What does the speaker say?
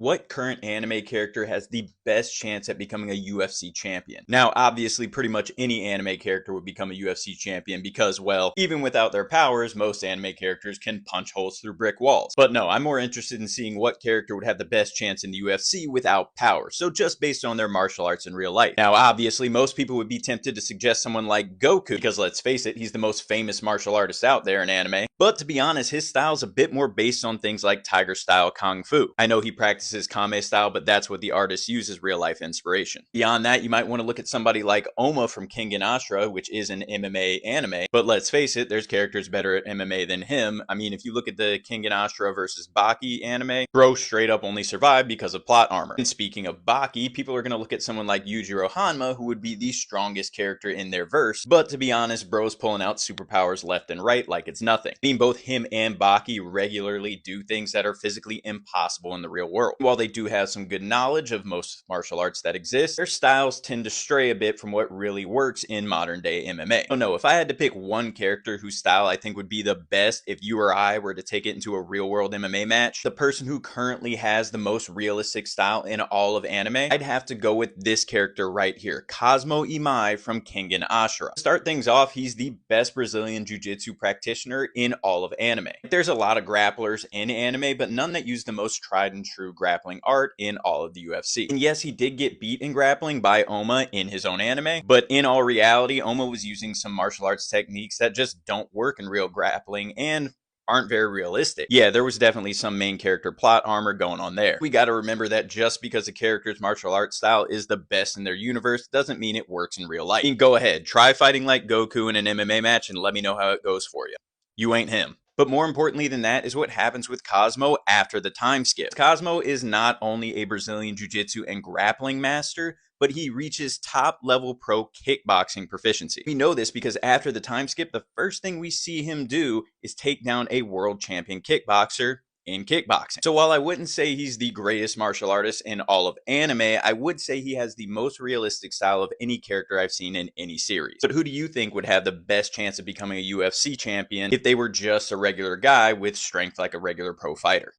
What current anime character has the best chance at becoming a UFC champion? Now, obviously, pretty much any anime character would become a UFC champion because, well, even without their powers, most anime characters can punch holes through brick walls. But no, I'm more interested in seeing what character would have the best chance in the UFC without powers, so just based on their martial arts in real life. Now, obviously, most people would be tempted to suggest someone like Goku, because let's face it, he's the most famous martial artist out there in anime. But to be honest, his style's a bit more based on things like Tiger style Kung Fu. I know he practices Kame style, but that's what the artist uses real life inspiration. Beyond that, you might want to look at somebody like Oma from King and Ashura, which is an MMA anime, but let's face it, there's characters better at MMA than him. I mean, if you look at the King and Ashura versus Baki anime, bro straight up only survived because of plot armor. And speaking of Baki, people are going to look at someone like Yujiro Hanma, who would be the strongest character in their verse, but to be honest, bro's pulling out superpowers left and right like it's nothing. I mean, both him and Baki regularly do things that are physically impossible in the real world. While they do have some good knowledge of most martial arts that exist, their styles tend to stray a bit from what really works in modern day MMA. Oh no, if I had to pick one character whose style I think would be the best if you or I were to take it into a real world MMA match, the person who currently has the most realistic style in all of anime, I'd have to go with this character right here, Cosmo Imai from King and Ashura. To start things off, he's the best Brazilian Jiu-Jitsu practitioner in all of anime. There's a lot of grapplers in anime, but none that use the most tried and true grappling art in all of the UFC. And yes, he did get beat in grappling by Oma in his own anime, but in all reality, Oma was using some martial arts techniques that just don't work in real grappling and aren't very realistic. Yeah, there was definitely some main character plot armor going on there. We gotta remember that just because a character's martial arts style is the best in their universe doesn't mean it works in real life. I mean, go ahead, try fighting like Goku in an MMA match and let me know how it goes for you. You ain't him. But more importantly than that is what happens with Cosmo after the time skip. Cosmo is not only a Brazilian Jiu-Jitsu and grappling master, but he reaches top level pro kickboxing proficiency. We know this because after the time skip, the first thing we see him do is take down a world champion kickboxer in kickboxing. So while I wouldn't say he's the greatest martial artist in all of anime, I would say he has the most realistic style of any character I've seen in any series. But who do you think would have the best chance of becoming a UFC champion if they were just a regular guy with strength like a regular pro fighter?